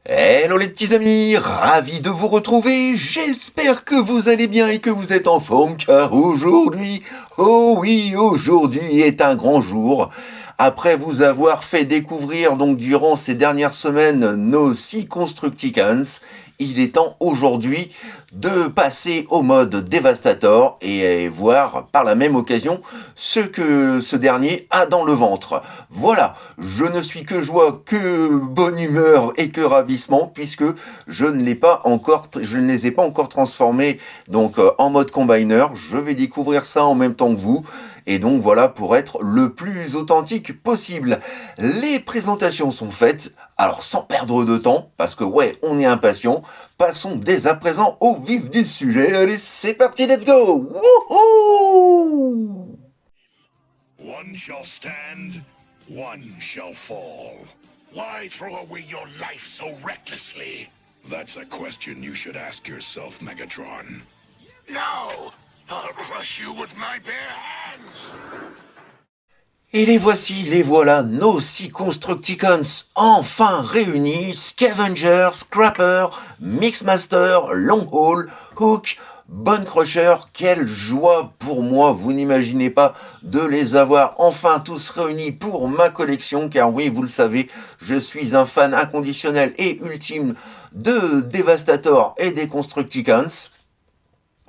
Hello les petits amis, ravi de vous retrouver, j'espère que vous allez bien et que vous êtes en forme car aujourd'hui, oh oui, aujourd'hui est un grand jour. Après vous avoir fait découvrir donc durant ces dernières semaines nos 6 Constructicons, il est temps aujourd'hui de passer au mode Devastator et voir par la même occasion ce que ce dernier a dans le ventre. Voilà, je ne suis que joie, que bonne humeur et que ravissement puisque je ne les ai pas encore transformés donc en mode combiner. Je vais découvrir ça en même temps que vous. Et donc voilà, pour être le plus authentique possible. Les présentations sont faites, alors sans perdre de temps, parce que ouais, on est impatient, passons dès à présent au vif du sujet. Allez, c'est parti, let's go! Wouhou! One shall stand, one shall fall. Why throw away your life so recklessly? That's a question you should ask yourself, Megatron. No! I'll crush you with my bare hands! Et les voici, les voilà, nos 6 Constructicons enfin réunis, Scavenger, Scrapper, Mixmaster, Longhaul, Hook, Bone Crusher, quelle joie pour moi, vous n'imaginez pas de les avoir enfin tous réunis pour ma collection, car oui, vous le savez, je suis un fan inconditionnel et ultime de Devastator et des Constructicons.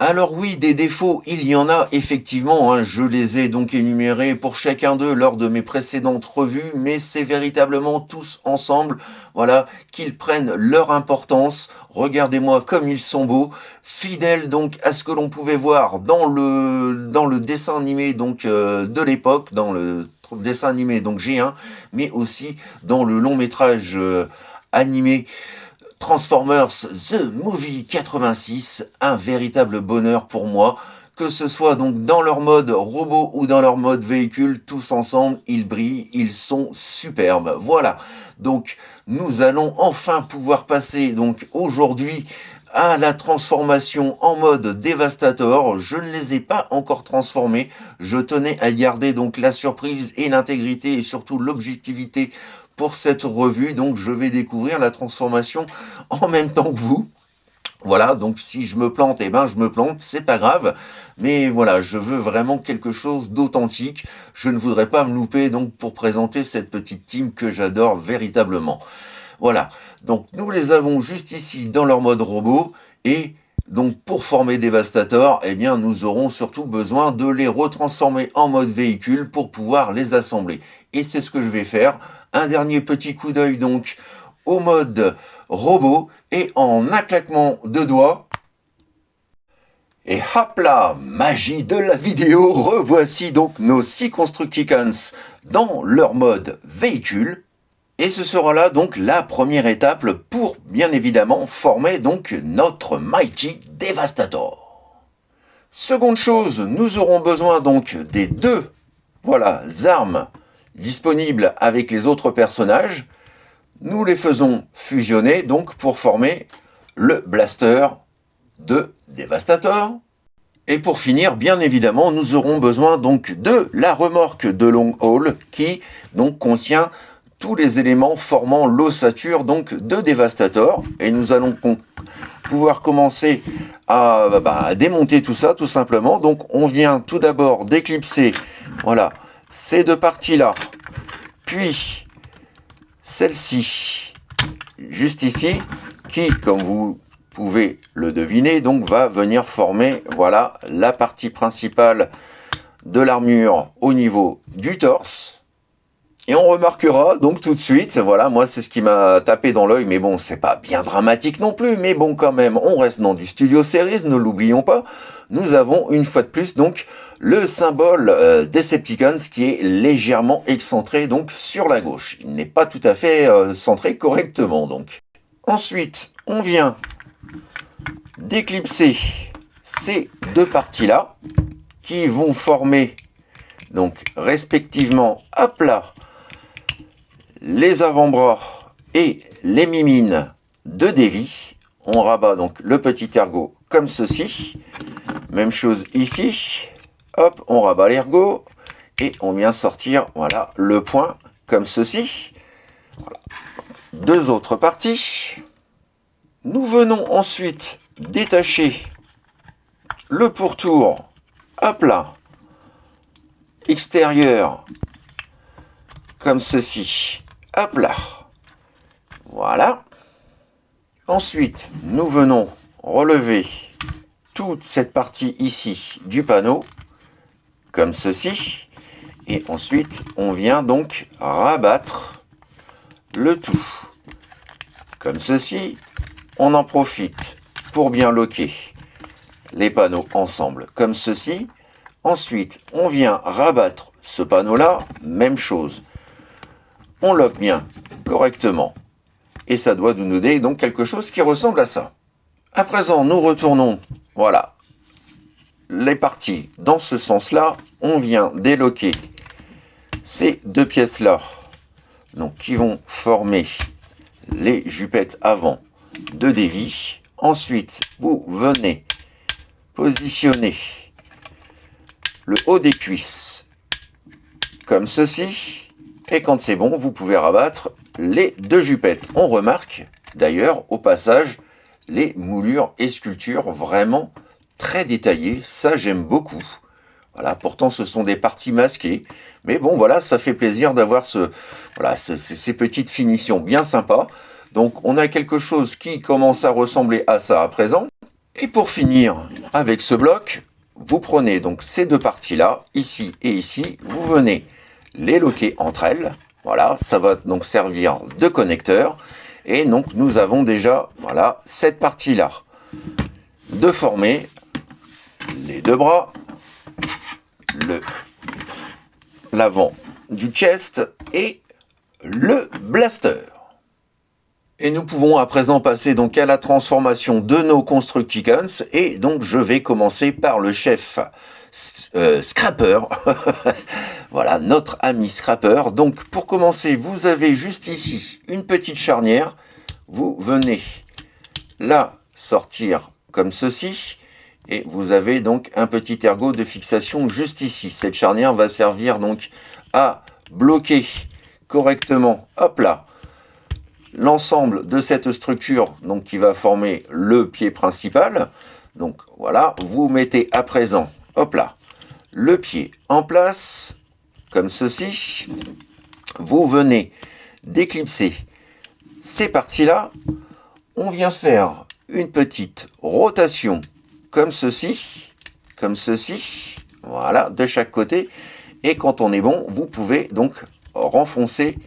Alors oui, des défauts, il y en a effectivement, hein, je les ai donc énumérés pour chacun d'eux lors de mes précédentes revues, mais c'est véritablement tous ensemble, voilà, qu'ils prennent leur importance. Regardez-moi comme ils sont beaux, fidèles donc à ce que l'on pouvait voir dans le dessin animé donc de l'époque, dans le dessin animé donc G1, mais aussi dans le long métrage animé Transformers The Movie 86, un véritable bonheur pour moi, que ce soit donc dans leur mode robot ou dans leur mode véhicule, tous ensemble, ils brillent, ils sont superbes. Voilà, donc nous allons enfin pouvoir passer donc aujourd'hui à la transformation en mode Devastator. Je ne les ai pas encore transformés, je tenais à garder donc la surprise et l'intégrité et surtout l'objectivité pour cette revue, donc je vais découvrir la transformation en même temps que vous. Voilà, donc si je me plante, eh ben je me plante, c'est pas grave. Mais voilà, je veux vraiment quelque chose d'authentique. Je ne voudrais pas me louper donc pour présenter cette petite team que j'adore véritablement. Voilà, donc nous les avons juste ici dans leur mode robot et donc pour former Devastator, eh bien nous aurons surtout besoin de les retransformer en mode véhicule pour pouvoir les assembler. Et c'est ce que je vais faire. Un dernier petit coup d'œil donc au mode robot et en un claquement de doigts. Et hop là, magie de la vidéo, revoici donc nos 6 Constructicons dans leur mode véhicule. Et ce sera là donc la première étape pour bien évidemment former donc notre Mighty Devastator. Seconde chose, nous aurons besoin donc des deux armes disponibles avec les autres personnages. Nous les faisons fusionner donc pour former le blaster de Devastator. Et pour finir, bien évidemment, nous aurons besoin donc de la remorque de Longhaul qui donc contient tous les éléments formant l'ossature donc de Devastator. Et nous allons pouvoir commencer à démonter tout ça tout simplement. Donc on vient tout d'abord d'éclipser voilà, ces deux parties-là, puis celle-ci, juste ici, qui, comme vous pouvez le deviner, donc va venir former voilà, la partie principale de l'armure au niveau du torse. Et on remarquera donc tout de suite, voilà, moi c'est ce qui m'a tapé dans l'œil, mais bon, c'est pas bien dramatique non plus, mais bon quand même, on reste dans du Studio Series, ne l'oublions pas. Nous avons une fois de plus donc le symbole Decepticons qui est légèrement excentré donc sur la gauche. Il n'est pas tout à fait centré correctement donc. Ensuite, on vient d'éclipser ces deux parties-là qui vont former donc respectivement, hop là, les avant-bras et les mimines de Davy. On rabat donc le petit ergot comme ceci. Même chose ici. Hop, on rabat l'ergot et on vient sortir voilà, le point comme ceci. Voilà. Deux autres parties. Nous venons ensuite détacher le pourtour, hop là, extérieur, comme ceci, hop là, voilà. Ensuite, nous venons relever toute cette partie ici du panneau, comme ceci, et ensuite, on vient donc rabattre le tout, comme ceci. On en profite pour bien loquer les panneaux ensemble, comme ceci. Ensuite, on vient rabattre ce panneau-là, même chose. On loque bien, correctement. Et ça doit nous donner donc quelque chose qui ressemble à ça. À présent, nous retournons, voilà, les parties dans ce sens-là. On vient déloquer ces deux pièces-là, donc qui vont former les jupettes avant de dévis. Ensuite, vous venez positionner le haut des cuisses comme ceci, et quand c'est bon, vous pouvez rabattre les deux jupettes. On remarque d'ailleurs au passage les moulures et sculptures vraiment très détaillées, ça j'aime beaucoup. Voilà, pourtant ce sont des parties masquées, mais bon voilà, ça fait plaisir d'avoir ces petites finitions bien sympas. Donc on a quelque chose qui commence à ressembler à ça à présent. Et pour finir avec ce bloc, vous prenez donc ces deux parties-là, ici et ici, vous venez les loquer entre elles. Voilà, ça va donc servir de connecteur. Et donc nous avons déjà, voilà, cette partie-là de former les deux bras, l'avant du chest et le blaster. Et nous pouvons à présent passer donc à la transformation de nos Constructicons. Et donc je vais commencer par le chef Scrapper. Voilà, notre ami Scrapper. Donc pour commencer, vous avez juste ici une petite charnière. Vous venez la sortir comme ceci. Et vous avez donc un petit ergot de fixation juste ici. Cette charnière va servir donc à bloquer correctement, hop là, l'ensemble de cette structure donc qui va former le pied principal. Donc voilà, vous mettez à présent, hop là, le pied en place, comme ceci. Vous venez d'éclipser ces parties-là. On vient faire une petite rotation comme ceci, voilà, de chaque côté. Et quand on est bon, vous pouvez donc renfoncer,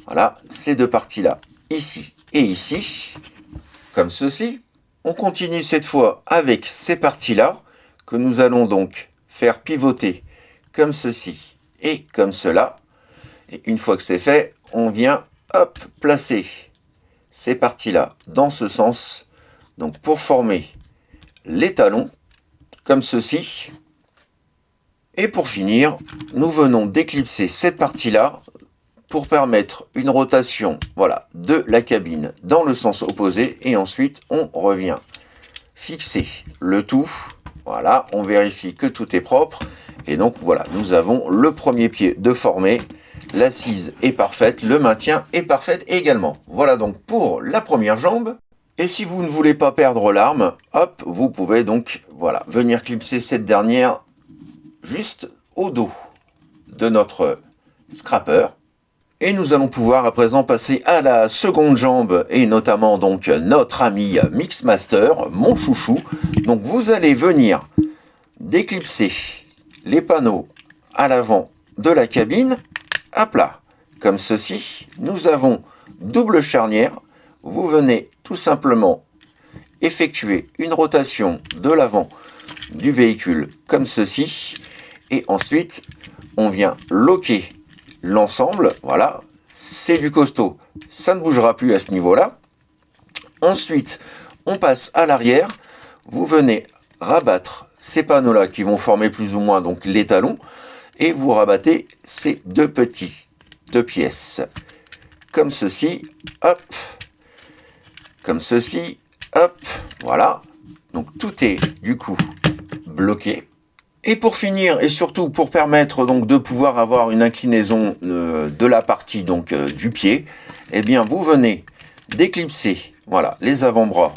voilà, ces deux parties-là, ici et ici, comme ceci. On continue cette fois avec ces parties-là, que nous allons donc faire pivoter comme ceci et comme cela. Et une fois que c'est fait, on vient, hop, placer ces parties-là dans ce sens, donc pour former les talons, comme ceci. Et pour finir, nous venons d'éclipser cette partie-là pour permettre une rotation, voilà, de la cabine dans le sens opposé. Et ensuite, on revient fixer le tout. Voilà, on vérifie que tout est propre. Et donc, voilà, nous avons le premier pied de formé. L'assise est parfaite, le maintien est parfait également. Voilà donc pour la première jambe. Et si vous ne voulez pas perdre l'arme, hop, vous pouvez donc, voilà, venir clipser cette dernière juste au dos de notre Scrapper. Et nous allons pouvoir à présent passer à la seconde jambe, et notamment donc notre ami Mixmaster, mon chouchou. Donc vous allez venir déclipser les panneaux à l'avant de la cabine, hop là, comme ceci. Nous avons double charnière. Vous venez tout simplement effectuer une rotation de l'avant du véhicule comme ceci. Et ensuite, on vient loquer l'ensemble. Voilà, c'est du costaud. Ça ne bougera plus à ce niveau-là. Ensuite, on passe à l'arrière. Vous venez rabattre ces panneaux-là qui vont former plus ou moins donc les talons. Et vous rabattez ces deux pièces. Comme ceci, hop. Comme ceci, hop, voilà. Donc tout est du coup bloqué. Et pour finir, et surtout pour permettre donc de pouvoir avoir une inclinaison de la partie donc du pied, eh bien vous venez déclipser, voilà, les avant-bras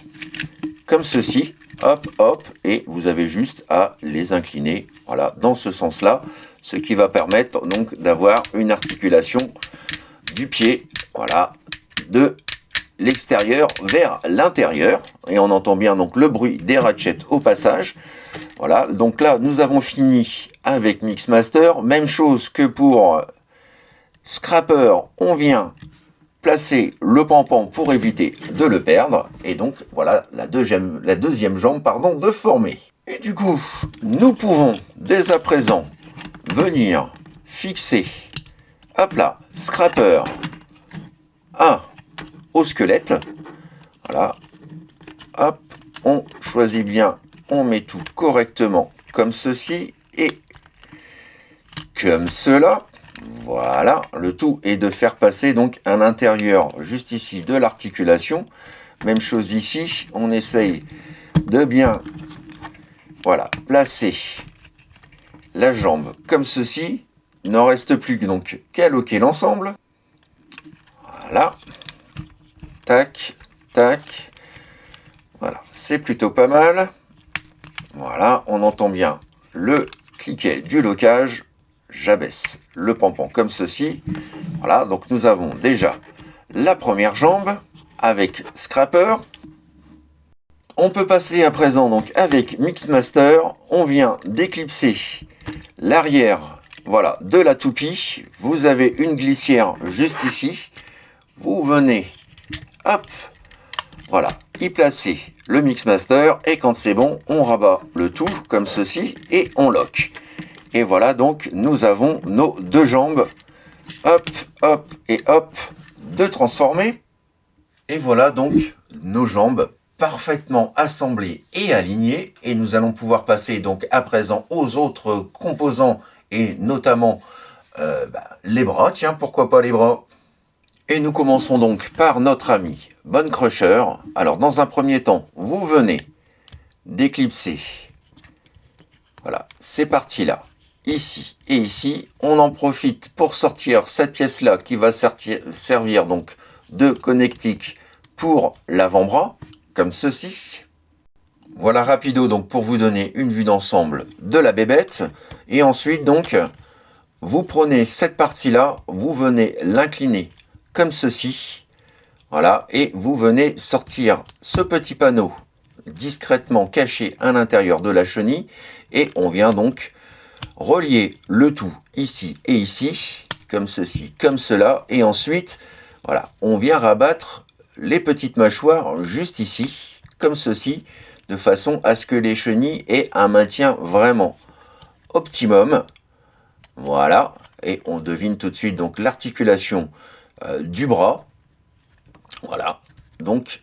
comme ceci, hop, hop, et vous avez juste à les incliner, voilà, dans ce sens-là, ce qui va permettre donc d'avoir une articulation du pied, voilà, de l'extérieur vers l'intérieur, et on entend bien donc le bruit des ratchets au passage. Voilà, donc là nous avons fini avec Mixmaster, même chose que pour Scrapper, on vient placer le pampan pour éviter de le perdre, et donc voilà la deuxième jambe pardon, de former. Et du coup, nous pouvons dès à présent venir fixer, hop là, Scrapper, un au squelette, voilà, hop, on choisit bien, on met tout correctement comme ceci et comme cela. Voilà, le tout est de faire passer donc à l'intérieur juste ici de l'articulation. Même chose ici, on essaye de bien, voilà, placer la jambe comme ceci. Il n'en reste plus donc qu'à loquer l'ensemble. Voilà, tac, tac. Voilà, c'est plutôt pas mal. Voilà, on entend bien le cliquet du locage. J'abaisse le pampan comme ceci. Voilà, donc nous avons déjà la première jambe avec Scrapper. On peut passer à présent donc avec Mixmaster. On vient d'éclipser l'arrière, voilà, de la toupie. Vous avez une glissière juste ici. Vous venez, hop, voilà, y placer le Mixmaster, et quand c'est bon, on rabat le tout comme ceci et on lock. Et voilà, donc nous avons nos deux jambes, hop, hop et hop, de transformer. Et voilà donc nos jambes parfaitement assemblées et alignées. Et nous allons pouvoir passer donc à présent aux autres composants, et notamment les bras. Tiens, pourquoi pas les bras? Et nous commençons donc par notre ami Bone Crusher. Alors dans un premier temps, vous venez d'éclipser, voilà, ces parties-là, ici et ici. On en profite pour sortir cette pièce-là qui va servir donc de connectique pour l'avant-bras, comme ceci. Voilà rapido donc pour vous donner une vue d'ensemble de la bébête. Et ensuite donc, vous prenez cette partie-là, vous venez l'incliner comme ceci, voilà, et vous venez sortir ce petit panneau discrètement caché à l'intérieur de la chenille, et on vient donc relier le tout ici et ici, comme ceci, comme cela, et ensuite, voilà, on vient rabattre les petites mâchoires juste ici, comme ceci, de façon à ce que les chenilles aient un maintien vraiment optimum. Voilà, et on devine tout de suite donc l'articulation du bras. Voilà, donc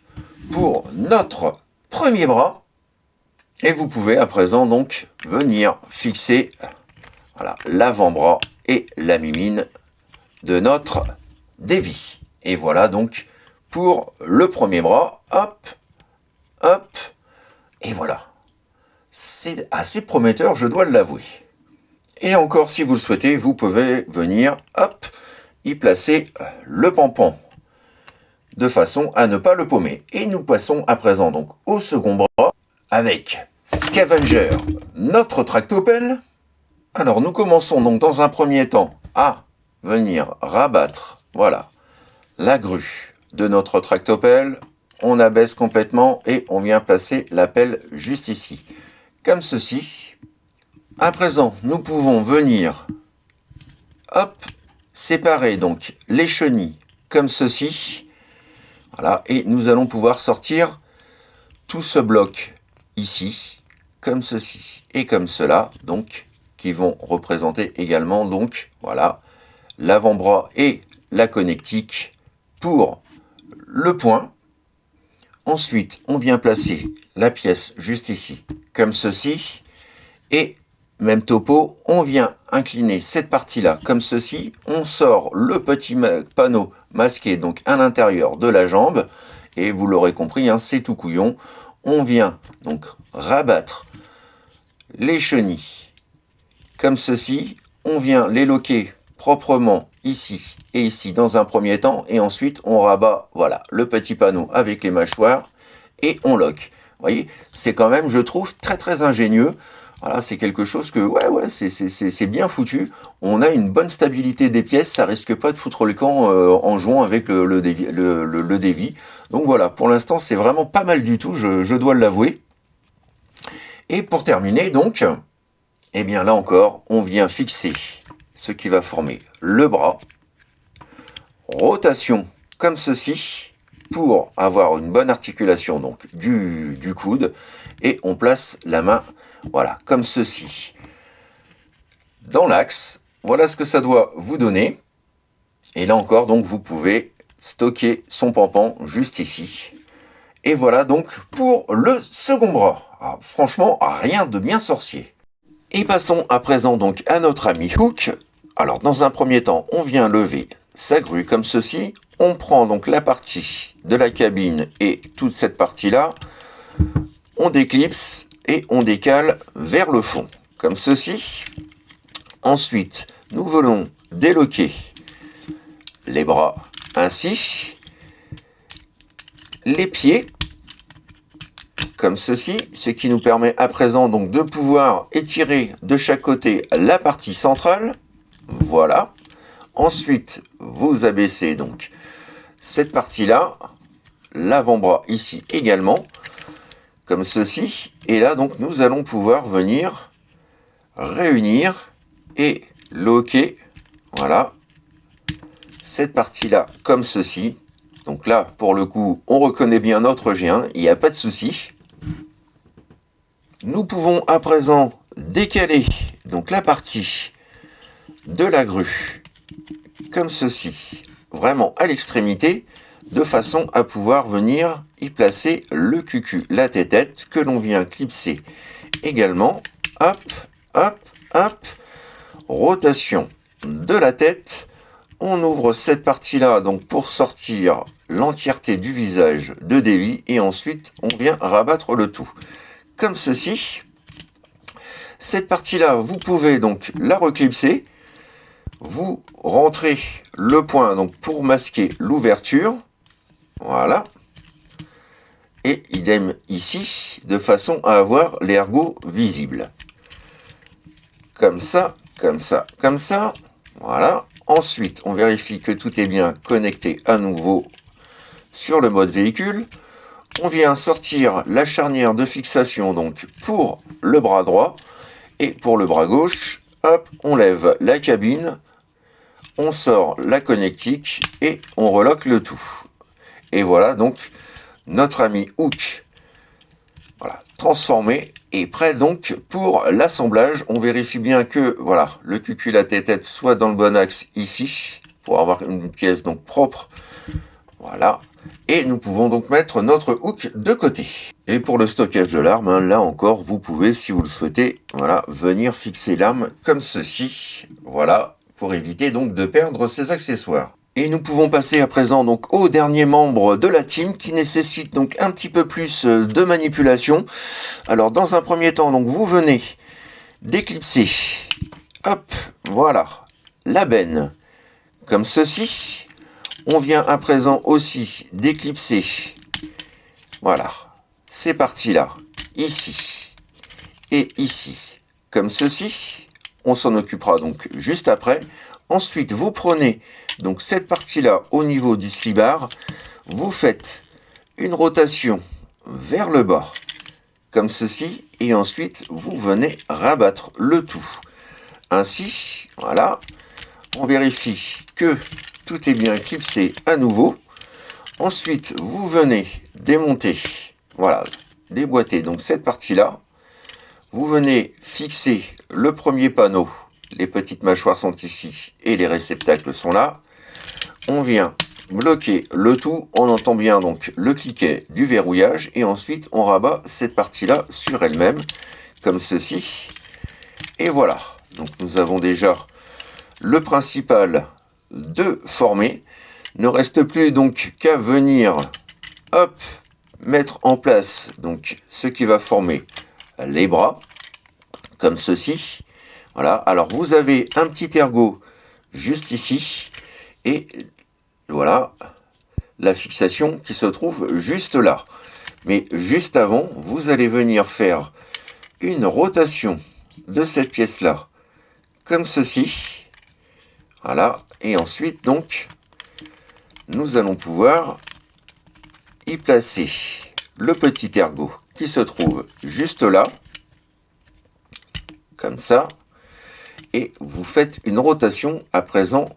pour notre premier bras, et vous pouvez à présent donc venir fixer, voilà, l'avant-bras et la mimine de notre Davy. Et voilà donc pour le premier bras, hop, hop, et voilà. C'est assez prometteur, je dois l'avouer. Et encore, si vous le souhaitez, vous pouvez venir, hop, y placer le pampan, de façon à ne pas le paumer. Et nous passons à présent donc au second bras, avec Scavenger, notre tractopelle. Alors nous commençons donc dans un premier temps à venir rabattre, voilà, la grue de notre tractopelle. On abaisse complètement et on vient placer la pelle juste ici, comme ceci. À présent, nous pouvons venir, hop, séparer donc les chenilles comme ceci. Voilà, et nous allons pouvoir sortir tout ce bloc ici, comme ceci et comme cela, donc qui vont représenter également donc voilà l'avant-bras et la connectique pour le point. Ensuite, on vient placer la pièce juste ici, comme ceci, et même topo, on vient incliner cette partie-là comme ceci, on sort le petit panneau masqué donc à l'intérieur de la jambe, et vous l'aurez compris, hein, c'est tout couillon. On vient donc rabattre les chenilles comme ceci, on vient les loquer proprement ici et ici dans un premier temps, et ensuite on rabat, voilà, le petit panneau avec les mâchoires, et on lock. Vous voyez, c'est quand même, je trouve, très ingénieux. Voilà, c'est quelque chose que, ouais, c'est bien foutu. On a une bonne stabilité des pièces, ça risque pas de foutre le camp en jouant avec le dévis. Donc voilà, pour l'instant, c'est vraiment pas mal du tout, je dois l'avouer. Et pour terminer, donc, eh bien là encore, on vient fixer ce qui va former le bras. Rotation comme ceci, pour avoir une bonne articulation donc du coude, et on place la main, voilà, comme ceci, dans l'axe. Voilà ce que ça doit vous donner. Et là encore, donc, vous pouvez stocker son pampan juste ici. Et voilà donc pour le second bras. Ah, franchement, rien de bien sorcier. Et passons à présent donc à notre ami Hook. Alors, dans un premier temps, on vient lever sa grue comme ceci. On prend donc la partie de la cabine et toute cette partie-là. On déclipse et on décale vers le fond, comme ceci. Ensuite, nous voulons déloquer les bras ainsi. Les pieds, comme ceci, ce qui nous permet à présent donc de pouvoir étirer de chaque côté la partie centrale. Voilà. Ensuite, vous abaissez donc cette partie-là, l'avant-bras ici également, comme ceci. Et là, donc, nous allons pouvoir venir réunir et loquer, voilà, cette partie-là comme ceci. Donc là, pour le coup, on reconnaît bien notre G1, il n'y a pas de souci. Nous pouvons à présent décaler donc la partie de la grue comme ceci, vraiment à l'extrémité, de façon à pouvoir venir y placer le cucu, la tête que l'on vient clipser également. Hop, hop, hop, rotation de la tête. On ouvre cette partie-là donc pour sortir l'entièreté du visage de Davy, et ensuite on vient rabattre le tout comme ceci. Cette partie-là, vous pouvez donc la reclipser. Vous rentrez le point donc pour masquer l'ouverture. Voilà. Et idem ici, de façon à avoir l'ergot visible. Comme ça, comme ça, comme ça. Voilà. Ensuite, on vérifie que tout est bien connecté à nouveau sur le mode véhicule. On vient sortir la charnière de fixation donc pour le bras droit, et pour le bras gauche, hop, on lève la cabine, on sort la connectique et on reloque le tout. Et voilà donc notre ami Hook, voilà, transformé et prêt donc pour l'assemblage. On vérifie bien que voilà, le cucul à tête soit dans le bon axe ici, pour avoir une pièce donc propre. Voilà. Et nous pouvons donc mettre notre hook de côté. Et pour le stockage de l'arme, hein, là encore, vous pouvez, si vous le souhaitez, voilà, venir fixer l'arme comme ceci. Voilà, pour éviter donc de perdre ses accessoires. Et nous pouvons passer à présent donc au dernier membre de la team qui nécessite donc un petit peu plus de manipulation. Alors dans un premier temps, donc vous venez d'éclipser, hop, voilà, la benne comme ceci. On vient à présent aussi d'éclipser, voilà, ces parties-là, ici et ici, comme ceci. On s'en occupera donc juste après. Ensuite, vous prenez donc cette partie-là au niveau du slibard, vous faites une rotation vers le bas, comme ceci, et ensuite vous venez rabattre le tout. Ainsi, voilà, on vérifie que tout est bien clipsé à nouveau. Ensuite, vous venez démonter, voilà, déboîter donc cette partie-là. Vous venez fixer le premier panneau. Les petites mâchoires sont ici et les réceptacles sont là. On vient bloquer le tout. On entend bien donc le cliquet du verrouillage. Et ensuite, on rabat cette partie-là sur elle-même, comme ceci. Et voilà. Donc, nous avons déjà le principal de former. Ne reste plus donc qu'à venir, hop, mettre en place donc ce qui va former les bras, comme ceci. Voilà, alors vous avez un petit ergot juste ici. Et voilà la fixation qui se trouve juste là. Mais juste avant, vous allez venir faire une rotation de cette pièce-là, comme ceci. Voilà. Et ensuite, donc, nous allons pouvoir y placer le petit ergot qui se trouve juste là, comme ça. Et vous faites une rotation à présent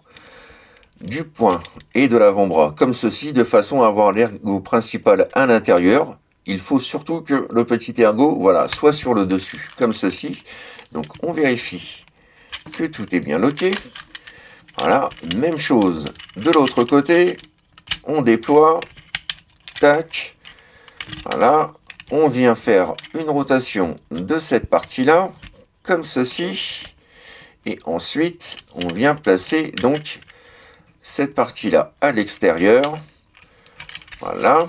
du poing et de l'avant-bras, comme ceci, de façon à avoir l'ergot principal à l'intérieur. Il faut surtout que le petit ergot, voilà, soit sur le dessus, comme ceci. Donc on vérifie que tout est bien loqué. Voilà, même chose de l'autre côté. On déploie, tac, voilà. On vient faire une rotation de cette partie-là, comme ceci. Et ensuite, on vient placer donc cette partie-là à l'extérieur. Voilà.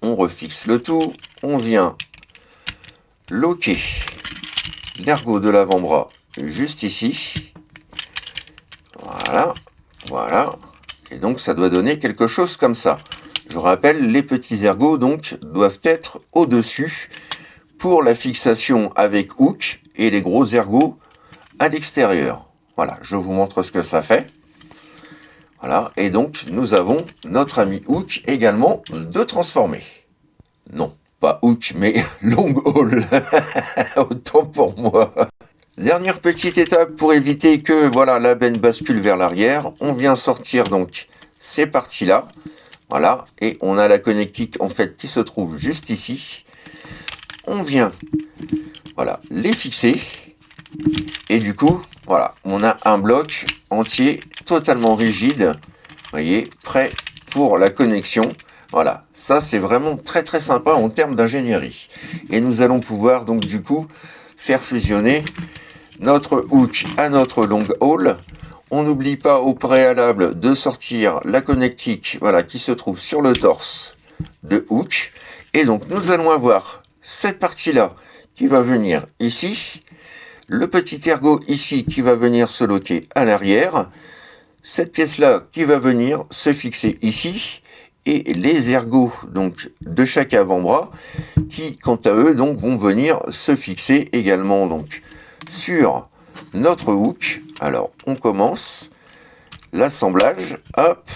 On refixe le tout. On vient loquer l'ergot de l'avant-bras juste ici. Voilà. Voilà. Et donc, ça doit donner quelque chose comme ça. Je rappelle, les petits ergots, donc, doivent être au-dessus pour la fixation avec hook et les gros ergots à l'extérieur. Voilà, je vous montre ce que ça fait. Voilà, et donc nous avons notre ami hook également de transformer. Non, pas hook, mais long haul. Autant pour moi. Dernière petite étape pour éviter que voilà la benne bascule vers l'arrière. On vient sortir donc ces parties-là. Voilà, et on a la connectique en fait qui se trouve juste ici. On vient voilà les fixer. Et du coup, voilà, on a un bloc entier totalement rigide, vous voyez, prêt pour la connexion. Voilà, ça c'est vraiment très très sympa en termes d'ingénierie. Et nous allons pouvoir donc du coup faire fusionner notre hook à notre long haul. On n'oublie pas au préalable de sortir la connectique, voilà, qui se trouve sur le torse de hook. Et donc nous allons avoir cette partie-là qui va venir ici. Le petit ergot ici qui va venir se loquer à l'arrière. Cette pièce-là qui va venir se fixer ici. Et les ergots donc de chaque avant-bras qui, quant à eux, donc vont venir se fixer également donc sur notre hook. Alors, on commence l'assemblage. Hop,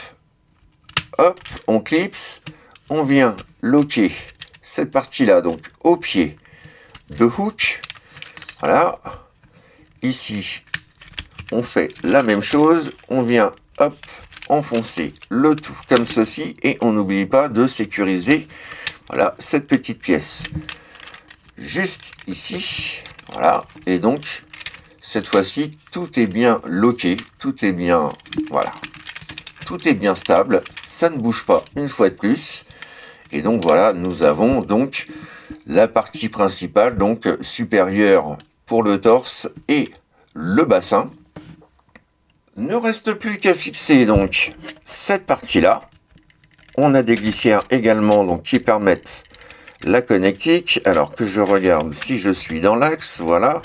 hop, on clipse. On vient loquer cette partie-là donc au pied de hook. Voilà. Ici, on fait la même chose. On vient, hop, enfoncer le tout comme ceci. Et on n'oublie pas de sécuriser, voilà, cette petite pièce. Juste ici. Voilà. Et donc, cette fois-ci, tout est bien loqué. Tout est bien, voilà. Tout est bien stable. Ça ne bouge pas une fois de plus. Et donc, voilà, nous avons donc la partie principale, donc supérieure pour le torse et le bassin. Ne reste plus qu'à fixer donc cette partie-là. On a des glissières également donc qui permettent la connectique. Alors que je regarde si je suis dans l'axe, voilà.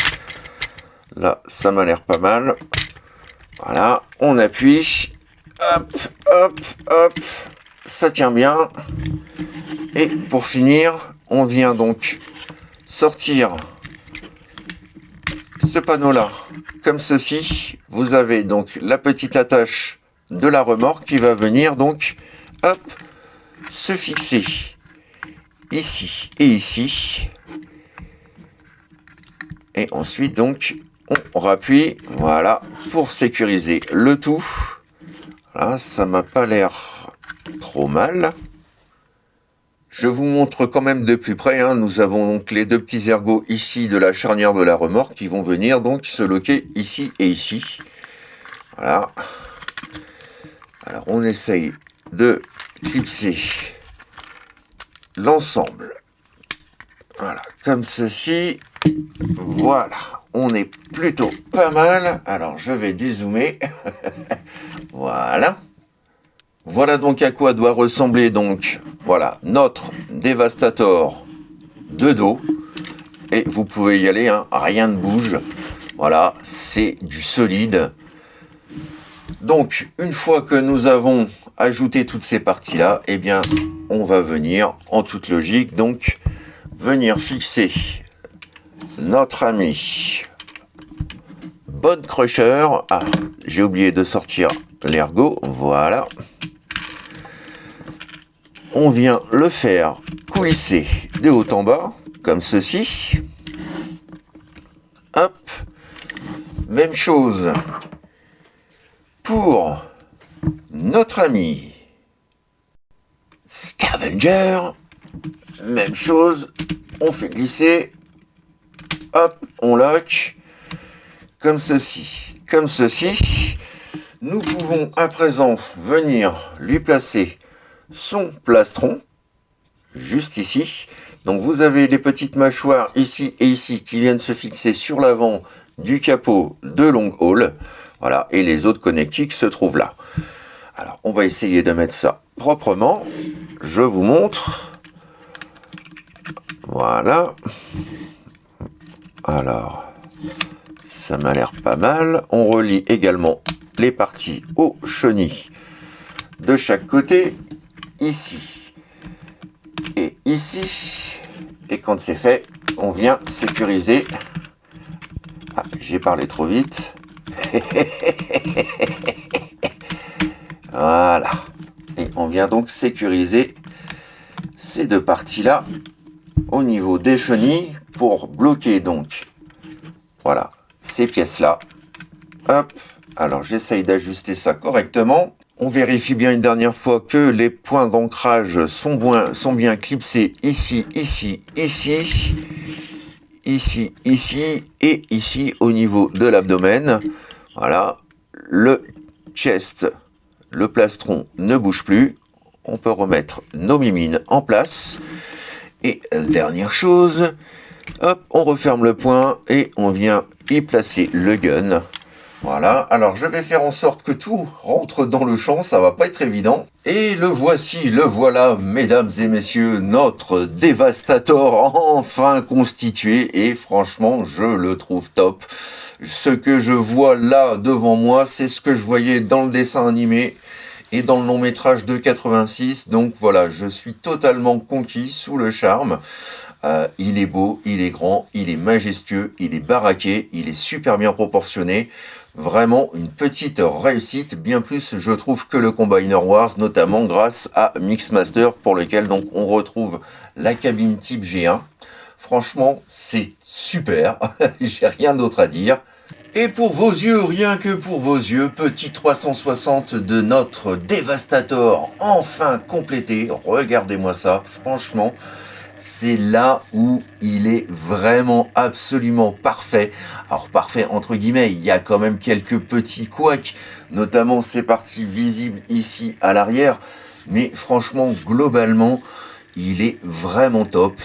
Là, ça m'a l'air pas mal. Voilà, on appuie. Hop, hop, hop. Ça tient bien. Et pour finir, on vient donc sortir ce panneau-là, comme ceci. Vous avez donc la petite attache de la remorque qui va venir donc, hop, se fixer ici et ici. Et ensuite donc, on rappuie, voilà, pour sécuriser le tout. Voilà, ça m'a pas l'air trop mal. Je vous montre quand même de plus près, hein. Nous avons donc les deux petits ergots ici de la charnière de la remorque qui vont venir donc se loquer ici et ici. Voilà. Alors on essaye de clipser l'ensemble. Voilà, comme ceci. Voilà, on est plutôt pas mal. Alors je vais dézoomer. Voilà. Voilà donc à quoi doit ressembler donc, voilà, notre Devastator de dos. Et vous pouvez y aller, hein, rien ne bouge. Voilà, c'est du solide. Donc, une fois que nous avons ajouté toutes ces parties-là, eh bien, on va venir, en toute logique, donc, venir fixer notre ami Bone Crusher. Ah, j'ai oublié de sortir l'ergot, voilà. On vient le faire coulisser de haut en bas, comme ceci. Hop. Même chose pour notre ami Scavenger. Même chose, on fait glisser. Hop, on lock. Comme ceci. Comme ceci. Nous pouvons à présent venir lui placer son plastron, juste ici. Donc vous avez les petites mâchoires ici et ici qui viennent se fixer sur l'avant du capot de Long Haul. Voilà, et les autres connectiques se trouvent là. Alors on va essayer de mettre ça proprement. Je vous montre. Voilà. Alors, ça m'a l'air pas mal. On relie également les parties aux chenilles de chaque côté, ici et ici. Et quand c'est fait, on vient sécuriser. Ah, j'ai parlé trop vite. Voilà. Et on vient donc sécuriser ces deux parties-là au niveau des chenilles pour bloquer donc, voilà, ces pièces-là. Hop. Alors j'essaye d'ajuster ça correctement. On vérifie bien une dernière fois que les points d'ancrage sont bien clipsés ici, ici, ici, ici, ici et ici au niveau de l'abdomen. Voilà, le chest, le plastron ne bouge plus. On peut remettre nos mimines en place. Et dernière chose, hop, on referme le point et on vient y placer le gun. Voilà, alors je vais faire en sorte que tout rentre dans le champ, ça va pas être évident. Et le voici, le voilà, mesdames et messieurs, notre Devastator enfin constitué. Et franchement, je le trouve top. Ce que je vois là devant moi, c'est ce que je voyais dans le dessin animé et dans le long métrage de 86. Donc voilà, je suis totalement conquis sous le charme. Il est beau, il est grand, il est majestueux, il est baraqué, il est super bien proportionné. Vraiment une petite réussite, bien plus je trouve que le Combiner Wars, notamment grâce à Mixmaster pour lequel donc on retrouve la cabine type G1. Franchement, c'est super, j'ai rien d'autre à dire. Et pour vos yeux, rien que pour vos yeux, petit 360 de notre Devastator, enfin complété. Regardez-moi ça, franchement, c'est là où il est vraiment absolument parfait. Alors parfait entre guillemets, il y a quand même quelques petits couacs, notamment ces parties visibles ici à l'arrière. Mais franchement, globalement, il est vraiment top.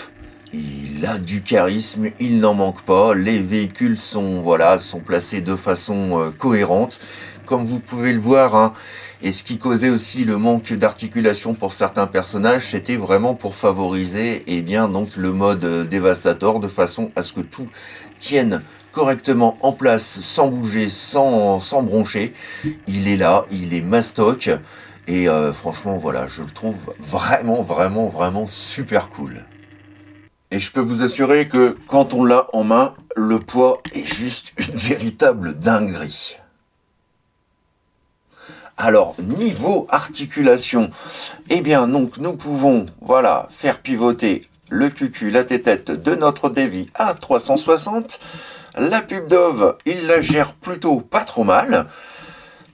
Il a du charisme, il n'en manque pas. Les véhicules sont, voilà, sont placés de façon cohérente. Comme vous pouvez le voir, hein, et ce qui causait aussi le manque d'articulation pour certains personnages, c'était vraiment pour favoriser bien, donc, le mode Devastator, de façon à ce que tout tienne correctement en place, sans bouger, sans broncher. Il est là, il est mastoc. Et franchement, voilà, je le trouve vraiment super cool. Et je peux vous assurer que quand on l'a en main, le poids est juste une véritable dinguerie. Alors, niveau articulation, eh bien, donc, nous pouvons, voilà, faire pivoter le cucu, la tête de notre Davy à 360. La pub Dove, il la gère plutôt pas trop mal.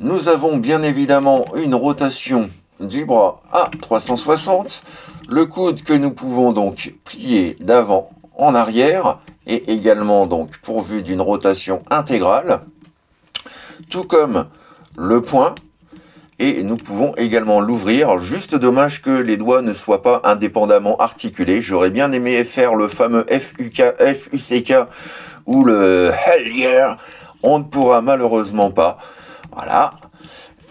Nous avons bien évidemment une rotation du bras à 360. Le coude que nous pouvons donc plier d'avant en arrière et également donc pourvu d'une rotation intégrale. Tout comme le poing. Et nous pouvons également l'ouvrir. Juste dommage que les doigts ne soient pas indépendamment articulés. J'aurais bien aimé faire le fameux FUCK ou le Hell Yeah. On ne pourra malheureusement pas. Voilà.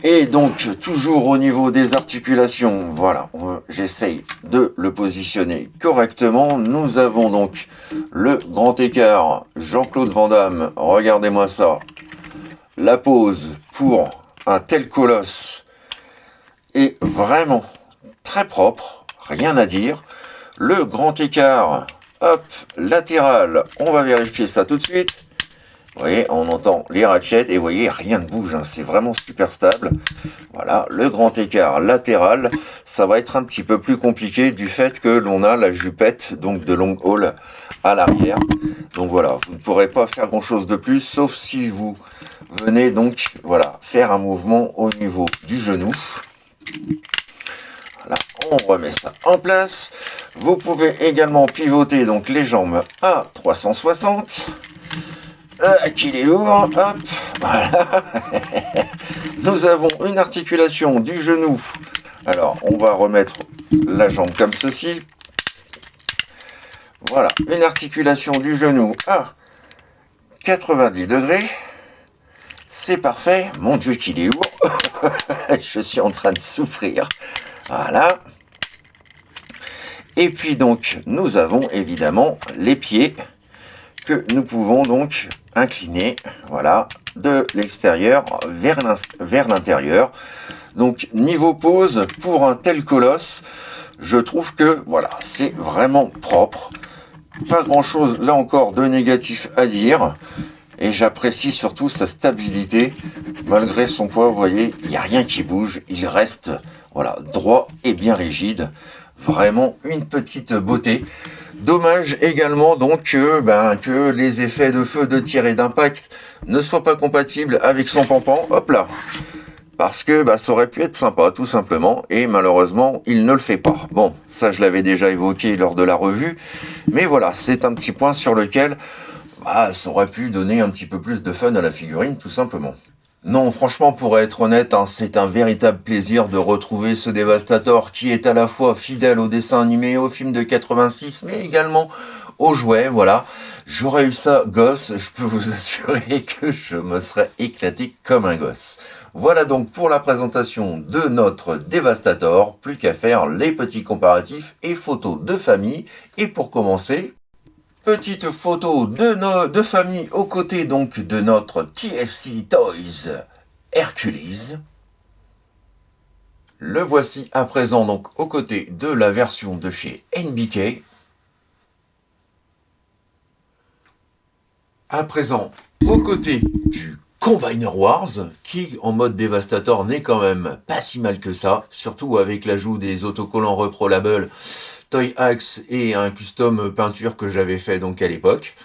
Et donc, toujours au niveau des articulations, voilà, j'essaye de le positionner correctement. Nous avons donc le grand écart Jean-Claude Van Damme. Regardez-moi ça. La pose pour un tel colosse est vraiment très propre, rien à dire. Le grand écart, hop, latéral, on va vérifier ça tout de suite. Vous voyez, on entend les ratchets et vous voyez, rien ne bouge, hein, c'est vraiment super stable. Voilà, le grand écart latéral, ça va être un petit peu plus compliqué du fait que l'on a la jupette donc de long haul à l'arrière. Donc voilà, vous ne pourrez pas faire grand chose de plus, sauf si vous venez donc voilà faire un mouvement au niveau du genou. Voilà, on remet ça en place. Vous pouvez également pivoter donc les jambes à 360. Qu'il est lourd, hop, voilà. Nous avons une articulation du genou. Alors, on va remettre la jambe comme ceci. Voilà, une articulation du genou à 90 degrés. C'est parfait. Mon Dieu, qu'il est lourd. Je suis en train de souffrir. Voilà. Et puis donc, nous avons évidemment les pieds que nous pouvons donc incliner, voilà, de l'extérieur vers l'intérieur. Donc niveau pose, pour un tel colosse, je trouve que voilà, c'est vraiment propre. Pas grand chose là encore de négatif à dire. Et j'apprécie surtout sa stabilité. Malgré son poids, vous voyez, il n'y a rien qui bouge. Il reste voilà, droit et bien rigide. Vraiment une petite beauté. Dommage également donc que les effets de feu, de tir et d'impact ne soient pas compatibles avec son pampan. Hop là. Parce que ça aurait pu être sympa, tout simplement, et malheureusement, il ne le fait pas. Bon, ça je l'avais déjà évoqué lors de la revue, mais voilà, c'est un petit point sur lequel ça aurait pu donner un petit peu plus de fun à la figurine, tout simplement. Non, franchement, pour être honnête, hein, c'est un véritable plaisir de retrouver ce Devastator qui est à la fois fidèle au dessin animé, au film de 86, mais également aux jouets, voilà. J'aurais eu ça gosse, je peux vous assurer que je me serais éclaté comme un gosse. Voilà donc pour la présentation de notre Devastator, plus qu'à faire les petits comparatifs et photos de famille. Et pour commencer, petite photo de famille aux côtés donc de notre TFC Toys Hercules. Le voici à présent donc aux côtés de la version de chez NBK. À présent aux côtés du Combiner Wars, qui en mode Devastator n'est quand même pas si mal que ça, surtout avec l'ajout des autocollants reprolable Toy Axe et un custom peinture que j'avais fait donc à l'époque.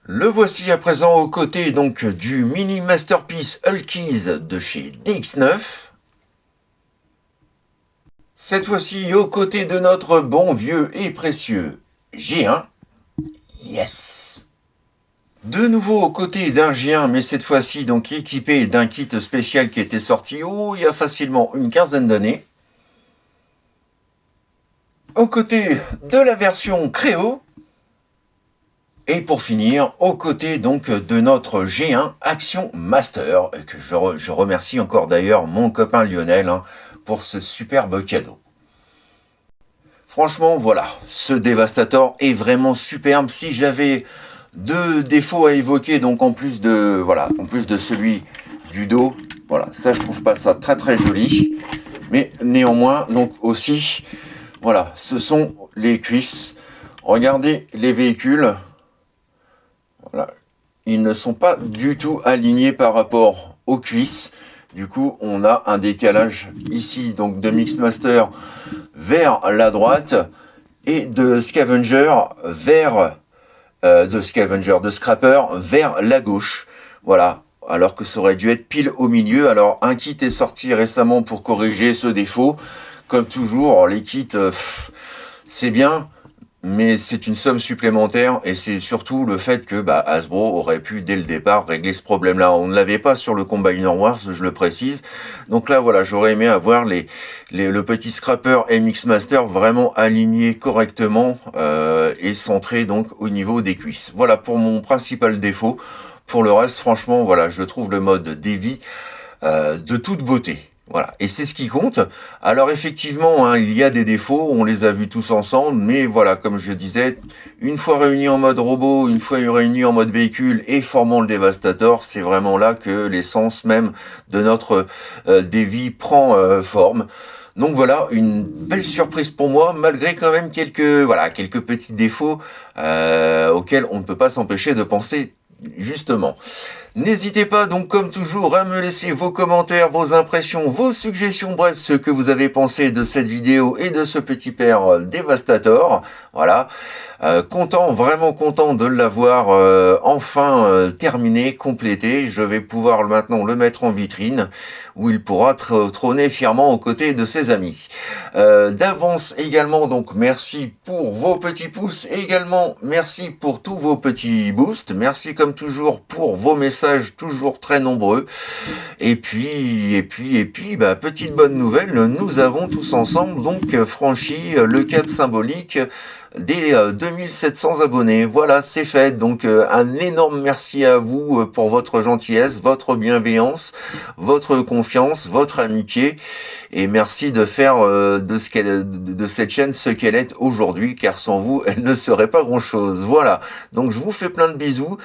Le voici à présent aux côtés donc du mini masterpiece Hulkies de chez DX9. Cette fois-ci aux côtés de notre bon vieux et précieux G1. Yes! De nouveau aux côtés d'un G1, mais cette fois-ci donc équipé d'un kit spécial qui était sorti il y a facilement une quinzaine d'années. Aux côtés de la version Créo. Et pour finir, aux côtés donc de notre G1 Action Master, que je remercie encore d'ailleurs mon copain Lionel pour ce superbe cadeau. Franchement, voilà, ce Devastator est vraiment superbe. Si j'avais deux défauts à évoquer, donc en plus de celui du dos, voilà, ça je trouve pas ça très très joli, mais néanmoins donc aussi, voilà, ce sont les cuisses. Regardez les véhicules, voilà, ils ne sont pas du tout alignés par rapport aux cuisses. Du coup, on a un décalage ici donc de Mixmaster vers la droite et de Scavenger vers de Scrapper vers la gauche. Voilà. Alors que ça aurait dû être pile au milieu. Alors un kit est sorti récemment pour corriger ce défaut. Comme toujours, les kits, c'est bien, mais c'est une somme supplémentaire et c'est surtout le fait que Hasbro aurait pu dès le départ régler ce problème-là. On ne l'avait pas sur le Combiner Wars, je le précise. Donc là, voilà, j'aurais aimé avoir le petit Scrapper et Mixmaster vraiment alignés correctement et centrés donc au niveau des cuisses. Voilà pour mon principal défaut. Pour le reste, franchement, voilà, je trouve le mode Devi de toute beauté. Voilà, et c'est ce qui compte. Alors effectivement, hein, il y a des défauts, on les a vus tous ensemble, mais voilà, comme je disais, une fois réunis en mode robot, une fois réunis en mode véhicule et formant le Devastator, c'est vraiment là que l'essence même de notre Davy prend forme. Donc voilà, une belle surprise pour moi, malgré quand même quelques petits défauts auxquels on ne peut pas s'empêcher de penser justement. N'hésitez pas donc comme toujours à me laisser vos commentaires, vos impressions, vos suggestions, bref, ce que vous avez pensé de cette vidéo et de ce petit père Devastator. Voilà. Vraiment content de l'avoir enfin terminé, complété. Je vais pouvoir maintenant le mettre en vitrine où il pourra trôner fièrement aux côtés de ses amis. D'avance également, donc merci pour vos petits pouces, et également merci pour tous vos petits boosts, merci comme toujours pour vos messages toujours très nombreux, et puis, bah, petite bonne nouvelle, nous avons tous ensemble donc franchi le cap symbolique des 2700 abonnés. Voilà, c'est fait. Donc un énorme merci à vous pour votre gentillesse, votre bienveillance, votre confiance, votre amitié, et merci de faire de cette chaîne ce qu'elle est aujourd'hui, car sans vous, elle ne serait pas grand-chose. Voilà. Donc je vous fais plein de bisous.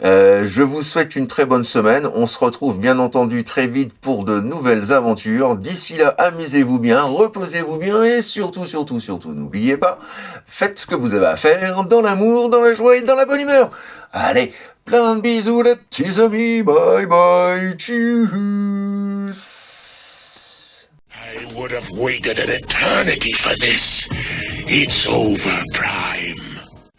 Je vous souhaite une très bonne semaine. On se retrouve bien entendu très vite pour de nouvelles aventures. D'ici là, amusez-vous bien, reposez-vous bien et surtout, n'oubliez pas, faites ce que vous avez à faire dans l'amour, dans la joie et dans la bonne humeur. Allez, plein de bisous les petits amis. Bye bye. Tchuss. I would have waited an eternity for this. It's over, Prime.